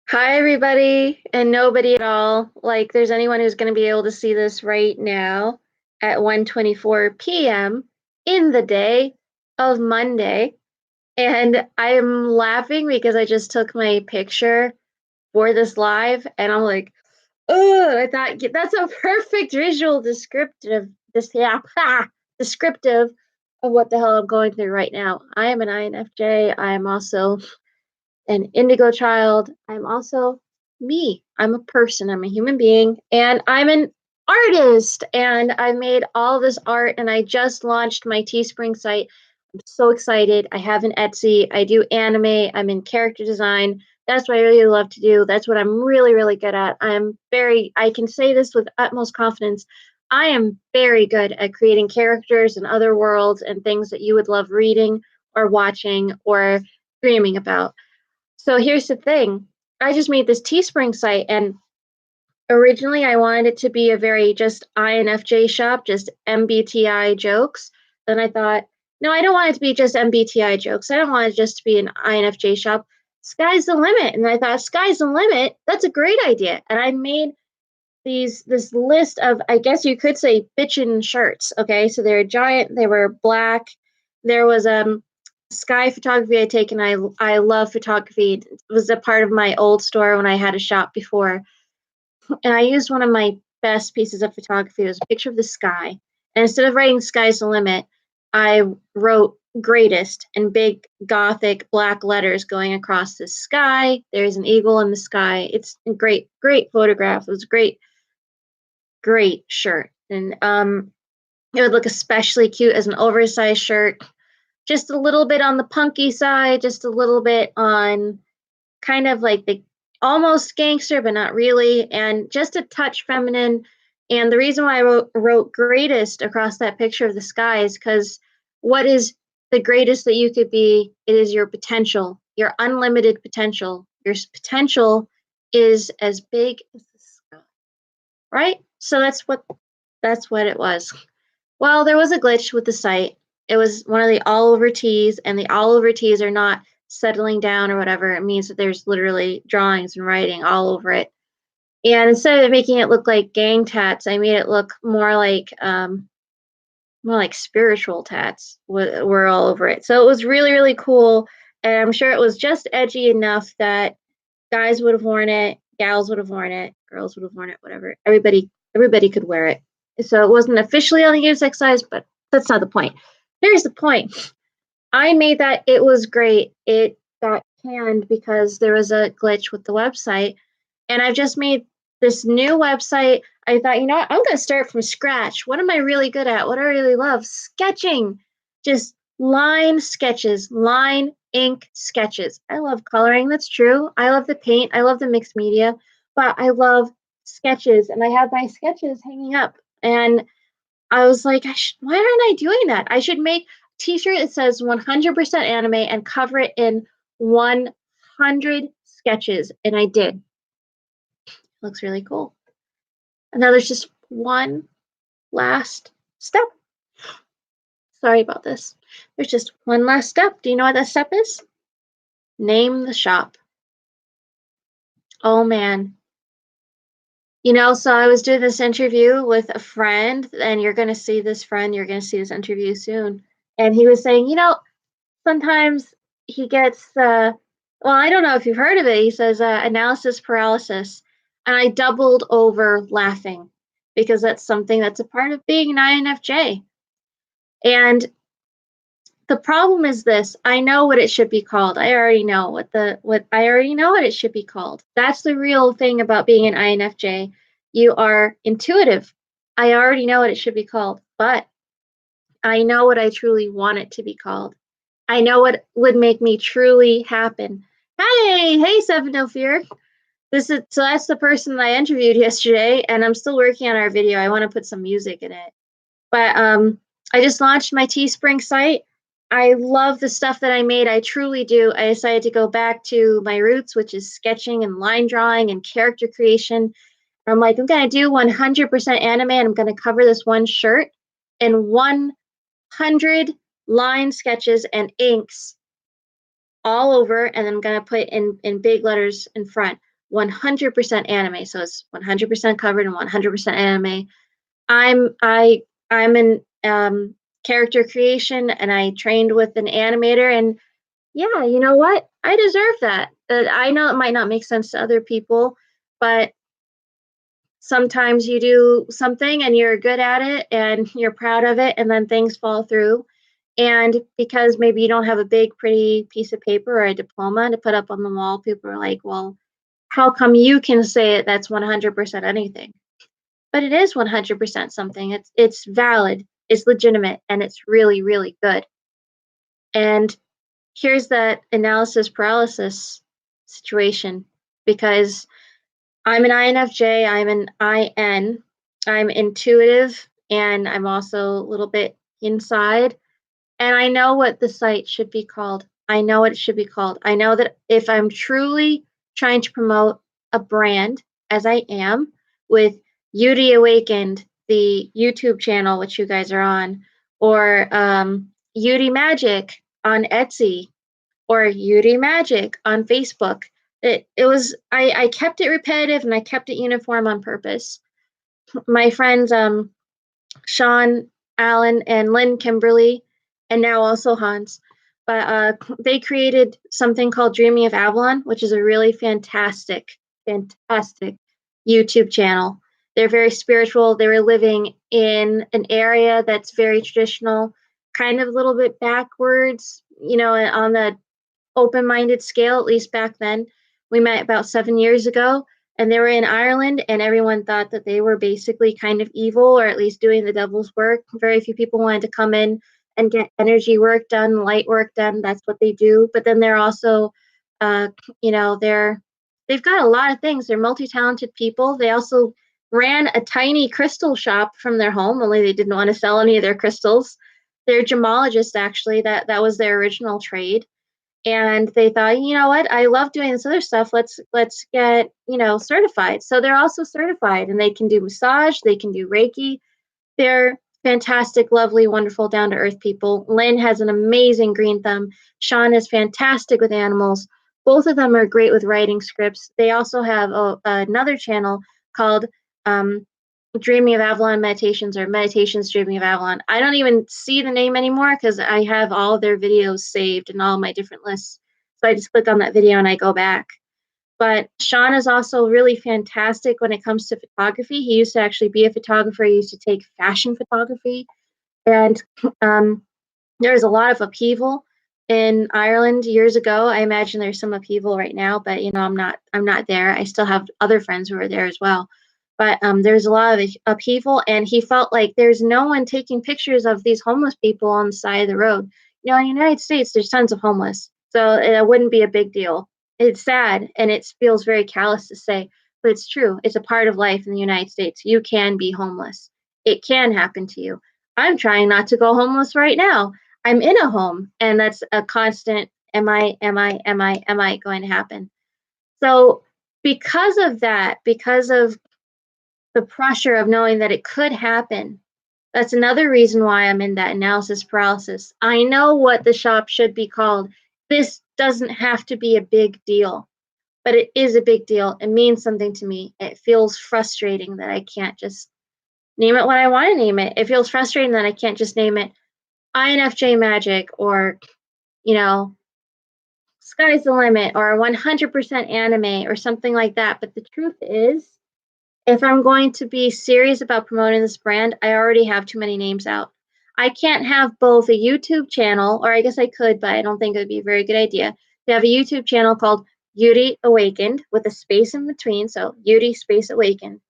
Hi, everybody, and nobody at all. Like, there's anyone who's going to be able to see this right now at 1:24 p.m. in the day of Monday. And I'm laughing because I just took my picture for this live, and I'm like, oh, I thought that's a perfect visual descriptive, descriptive of what the hell I'm going through right now. I am an INFJ. I am also an indigo child. I'm also me. I'm a person. I'm a human being, and I'm an artist. And I made all this art, and I just launched my Teespring site. I'm so excited. I have an Etsy. I do anime. I'm in character design. That's what I really love to do. That's what I'm really, really good at. I can say this with utmost confidence. I am very good at creating characters and other worlds and things that you would love reading or watching or dreaming about. So here's the thing. I just made this Teespring site, and originally I wanted it to be a very just INFJ shop, just MBTI jokes. Then I thought, no, I don't want it to be just MBTI jokes. I don't want it just to be an INFJ shop. Sky's the limit. And I thought, sky's the limit. That's a great idea. And I made this list of, I guess you could say, bitchin' shirts. Okay, so they're giant. They were black. There was sky photography I take, and I love photography. It was a part of my old store when I had a shop before, and I used one of my best pieces of photography. It was a picture of the sky, and instead of writing "sky's the limit," I wrote "greatest" in big gothic black letters going across the sky. There's an eagle in the sky. It's a great, great photograph. It was a great, great shirt, and it would look especially cute as an oversized shirt, just a little bit on the punky side, just a little bit on kind of like the almost gangster, but not really, and just a touch feminine. And the reason why I wrote greatest across that picture of the sky is because what is the greatest that you could be? It is your potential, your unlimited potential. Your potential is as big as the sky, right? So that's what it was. Well, there was a glitch with the site. It was one of the all over T's, and the all over T's are not settling down or whatever. It means that there's literally drawings and writing all over it. And instead of making it look like gang tats, I made it look more like spiritual tats were all over it. So it was really, really cool. And I'm sure it was just edgy enough that guys would have worn it, gals would have worn it, girls would have worn it, whatever. Everybody could wear it. So it wasn't officially on the unisex size, but that's not the point. Here's the point. I made that. It was great. It got canned because there was a glitch with the website. And I've just made this new website. I thought, you know what? I'm going to start from scratch. What am I really good at? What do I really love? Sketching. Just line sketches, line ink sketches. I love coloring. That's true. I love the paint. I love the mixed media, but I love sketches. And I have my sketches hanging up. And I was like, why aren't I doing that? I should make a t-shirt that says 100% anime and cover it in 100 sketches. And I did. Looks really cool. And now there's just one last step. Sorry about this. There's just one last step. Do you know what that step is? Name the shop. Oh man. So I was doing this interview with a friend, and you're going to see this friend, you're going to see this interview soon. And he was saying, sometimes he gets, well, I don't know if you've heard of it. He says analysis paralysis. And I doubled over laughing because that's something that's a part of being an INFJ. And the problem is this: I know what it should be called. I already know what it should be called. That's the real thing about being an INFJ. You are intuitive. I already know what it should be called, but I know what I truly want it to be called. I know what would make me truly happen. Hey, Seven No Fear. That's the person that I interviewed yesterday, and I'm still working on our video. I want to put some music in it. But I just launched my Teespring site. I love the stuff that I made. I truly do. I decided to go back to my roots, which is sketching and line drawing and character creation. I'm like, I'm going to do 100% anime, and I'm going to cover this one shirt in 100 line sketches and inks all over, and I'm going to put in big letters in front. 100% anime, so it's 100% covered and 100% anime. I'm in character creation, and I trained with an animator, and yeah, you know what? I deserve that. I know it might not make sense to other people, but sometimes you do something and you're good at it and you're proud of it, and then things fall through. And because maybe you don't have a big, pretty piece of paper or a diploma to put up on the wall, people are like, well, how come you can say it that's 100% anything? But it is 100% something. It's valid, it's legitimate, and it's really, really good. And here's that analysis paralysis situation, because I'm an INFJ, I'm an IN, I'm intuitive, and I'm also a little bit inside. And I know what the site should be called. I know what it should be called. I know that if I'm truly trying to promote a brand, as I am with Beauty Awakened, the YouTube channel, which you guys are on, or Beauty Magic on Etsy, or Yuri Magic on Facebook. I kept it repetitive and I kept it uniform on purpose. My friends Sean, Allen, and Lynn Kimberly, and now also Hans, but they created something called Dreaming of Avalon, which is a really fantastic YouTube channel. They're very spiritual. They were living in an area that's very traditional, kind of a little bit backwards, on the open-minded scale, at least back then. We met about 7 years ago, and they were in Ireland, and everyone thought that they were basically kind of evil, or at least doing the devil's work. Very few people wanted to come in and get energy work done, light work done. That's what they do. But then they're also, uh, they've got a lot of things. They're multi-talented people. They also ran a tiny crystal shop from their home, only they didn't want to sell any of their crystals. They're gemologists, actually. That was their original trade, and they thought, you know what, I love doing this other stuff, let's get certified. So they're also certified, and they can do massage, they can do Reiki. They're fantastic, lovely, wonderful, down to earth people. Lynn has an amazing green thumb. Sean is fantastic with animals. Both of them are great with writing scripts. They also have another channel called um, Dreaming of Avalon Meditations, or Meditations Dreaming of Avalon. I don't even see the name anymore because I have all of their videos saved in all my different lists. So I just click on that video and I go back. But Sean is also really fantastic when it comes to photography. He used to actually be a photographer. He used to take fashion photography. And there was a lot of upheaval in Ireland years ago. I imagine there's some upheaval right now, but I'm not there. I still have other friends who are there as well. But there's a lot of upheaval, and he felt like there's no one taking pictures of these homeless people on the side of the road. In the United States, there's tons of homeless, so it wouldn't be a big deal. It's sad, and it feels very callous to say, but it's true. It's a part of life in the United States. You can be homeless. It can happen to you. I'm trying not to go homeless right now. I'm in a home, and that's a constant, am I going to happen? So because of that, because of the pressure of knowing that it could happen, that's another reason why I'm in that analysis paralysis. I know what the shop should be called. This doesn't have to be a big deal, but it is a big deal. It means something to me. It feels frustrating that I can't just name it what I want to name it. It feels frustrating that I can't just name it INFJ Magic, or, you know, Sky's the Limit, or 100% Anime, or something like that. But the truth is, if I'm going to be serious about promoting this brand, I already have too many names out. I can't have both a YouTube channel, or I guess I could, but I don't think it would be a very good idea to have a YouTube channel called Yuri Awakened with a space in between, so Yuri space Awakened,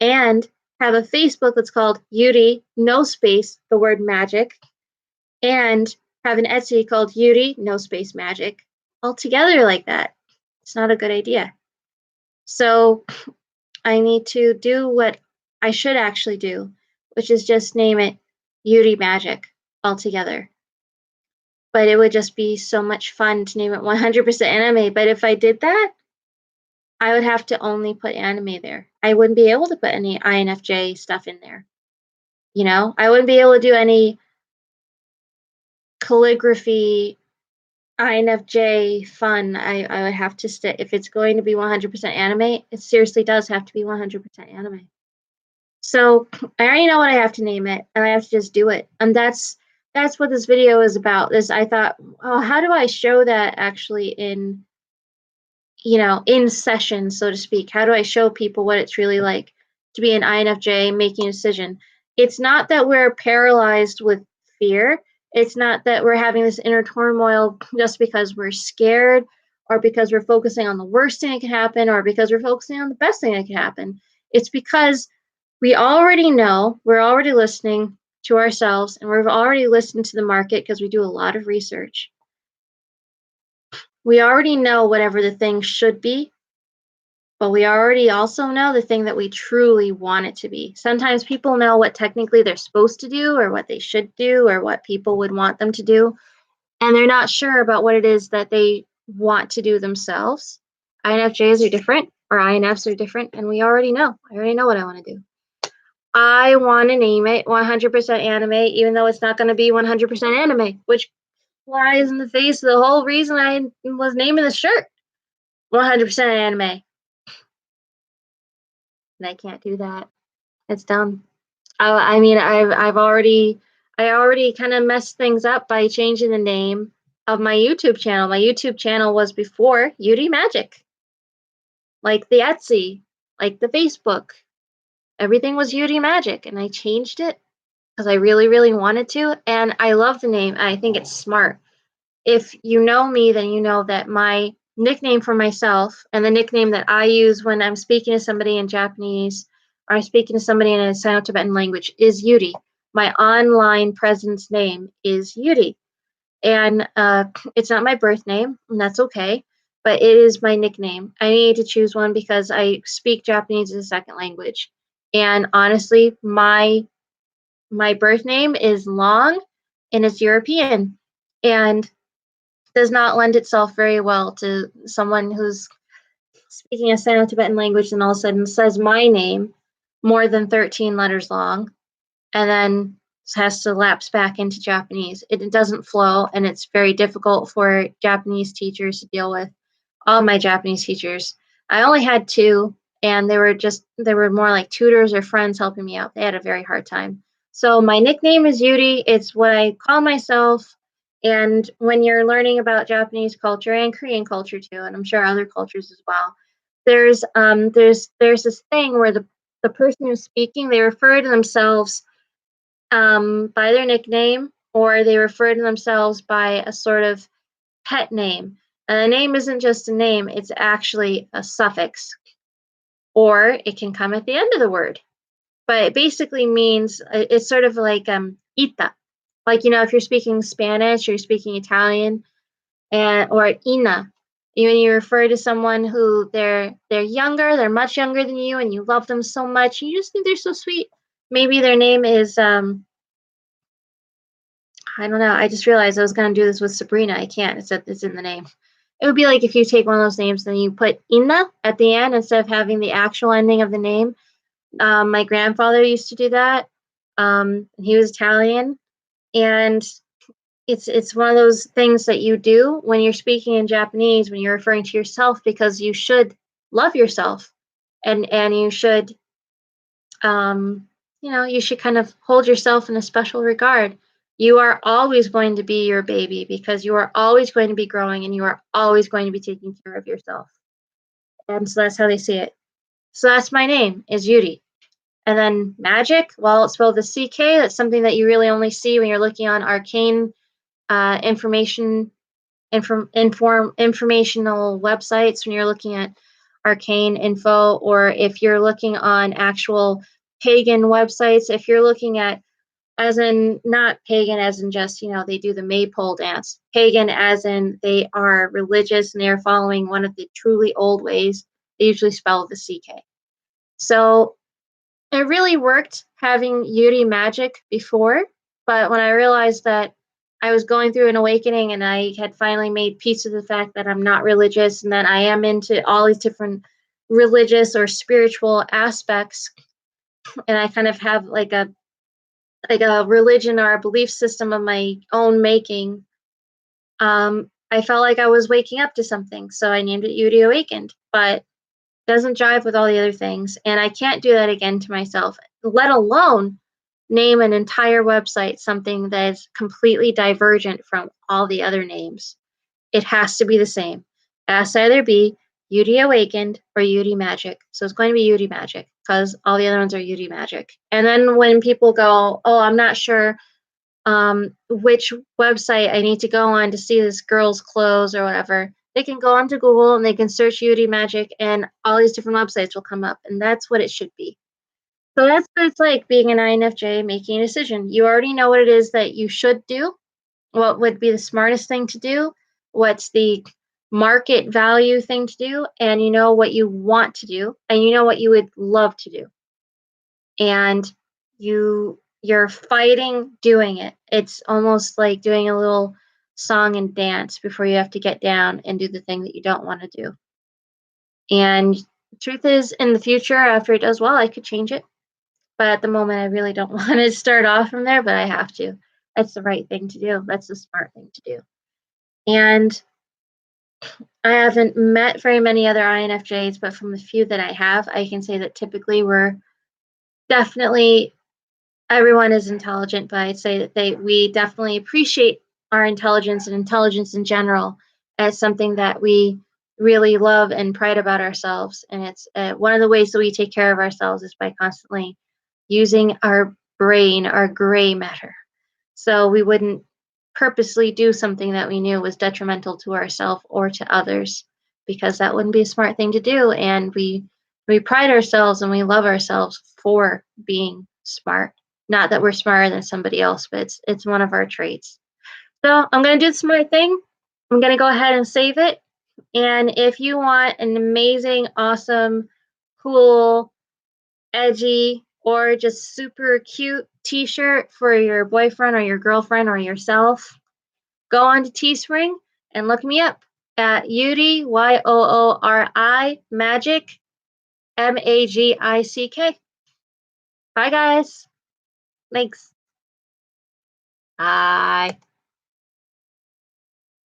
and have a Facebook that's called Yuri no space the word magic, and have an Etsy called Yuri no space magic, all together like that. It's not a good idea. So I need to do what I should actually do, which is just name it Beauty Magic altogether. But it would just be so much fun to name it 100% anime. But if I did that, I would have to only put anime there. I wouldn't be able to put any INFJ stuff in there. I wouldn't be able to do any calligraphy INFJ fun. I would have to stick if it's going to be 100% anime. It seriously does have to be 100% anime. So I already know what I have to name it, and I have to just do it. And that's what this video is about. This I thought, oh, how do I show that actually in in session, so to speak? How do I show people what it's really like to be an INFJ making a decision? It's not that we're paralyzed with fear. It's not that we're having this inner turmoil just because we're scared or because we're focusing on the worst thing that could happen or because we're focusing on the best thing that could happen. It's because we already know, we're already listening to ourselves, and we've already listened to the market because we do a lot of research. We already know whatever the thing should be, but we already also know the thing that we truly want it to be. Sometimes people know what technically they're supposed to do or what they should do or what people would want them to do, and they're not sure about what it is that they want to do themselves. INFJs are different, or INFs are different, and we already know. I already know what I want to do. I want to name it 100% anime, even though it's not going to be 100% anime, which flies in the face of the whole reason I was naming the shirt 100% anime. And I can't do that. It's dumb. I mean, I already kind of messed things up by changing the name of my YouTube channel. My YouTube channel was before Yuri Magic, like the Etsy, like the Facebook. Everything was Yuri Magic, and I changed it because I really, really wanted to. And I love the name. I think it's smart. If you know me, then you know that my nickname for myself and the nickname that I use when I'm speaking to somebody in Japanese or I'm speaking to somebody in a Sino-Tibetan language is Yuri. My online presence name is Yuri. And it's not my birth name, and that's okay, but it is my nickname. I need to choose one because I speak Japanese as a second language. And honestly, my birth name is long and it's European and does not lend itself very well to someone who's speaking a Sino-Tibetan language and all of a sudden says my name more than 13 letters long and then has to lapse back into Japanese. It doesn't flow, and it's very difficult for Japanese teachers to deal with. All my Japanese teachers, I only had two, and they were more like tutors or friends helping me out. They had a very hard time. So my nickname is Yuri. It's what I call myself. And when you're learning about Japanese culture and Korean culture too, and I'm sure other cultures as well, there's this thing where the person who's speaking, they refer to themselves by their nickname, or they refer to themselves by a sort of pet name. And the name isn't just a name, it's actually a suffix, or it can come at the end of the word. But it basically means it's sort of like ita. Like, if you're speaking Spanish or you're speaking Italian, or ina. When you refer to someone who they're younger, they're much younger than you, and you love them so much, you just think they're so sweet. Maybe their name is I don't know. I just realized I was gonna do this with Sabrina. I can't. It's in the name. It would be like if you take one of those names and you put Ina at the end instead of having the actual ending of the name. My grandfather used to do that. He was Italian, and it's one of those things that you do when you're speaking in Japanese when you're referring to yourself because you should love yourself, and you should you should kind of hold yourself in a special regard. You are always going to be your baby because you are always going to be growing and you are always going to be taking care of yourself. And so that's how they see it. So that's my name is Yuri. And then magic, well, it's spelled with a CK. That's something that you really only see when you're looking on arcane informational websites, when you're looking at arcane info, or if you're looking on actual pagan websites, if you're looking at, as in not pagan as in just they do the maypole dance, pagan as in they are religious and they are following one of the truly old ways, they usually spell the CK. So it really worked having Yuri magic before, but when I realized that I was going through an awakening and I had finally made peace with the fact that I'm not religious and that I am into all these different religious or spiritual aspects, and I kind of have like a religion or a belief system of my own making, I felt like I was waking up to something, so I named it UD Awakened, but doesn't jive with all the other things, and I can't do that again to myself, let alone name an entire website something that is completely divergent from all the other names. It has to be the same. It has to either be UD Awakened or UD Magic. So it's going to be UD Magic because all the other ones are UD Magic. And then when people go, oh, I'm not sure which website I need to go on to see this girl's clothes or whatever, they can go onto Google and they can search UD Magic and all these different websites will come up. And that's what it should be. So that's what it's like being an INFJ making a decision. You already know what it is that you should do, what would be the smartest thing to do, what's the market value thing to do, and you know what you want to do, and you know what you would love to do. And you're fighting doing it. It's almost like doing a little song and dance before you have to get down and do the thing that you don't want to do. And truth is, in the future, after it does well, I could change it. But at the moment, I really don't want to start off from there, but I have to. That's the right thing to do. That's the smart thing to do. And I haven't met very many other INFJs, but from the few that I have, I can say that typically we're definitely everyone is intelligent, but I'd say that we definitely appreciate our intelligence and intelligence in general as something that we really love and pride about ourselves. And it's one of the ways that we take care of ourselves is by constantly using our brain, our gray matter. So we wouldn't purposely do something that we knew was detrimental to ourselves or to others because that wouldn't be a smart thing to do. And we pride ourselves and we love ourselves for being smart. Not that we're smarter than somebody else, but it's one of our traits. So I'm gonna do the smart thing. I'm gonna go ahead and save it. And if you want an amazing, awesome, cool, edgy, or just super cute t-shirt for your boyfriend or your girlfriend or yourself, go on to Teespring and look me up at UDYOORI Magic MAGICK. Bye guys. Thanks. Bye.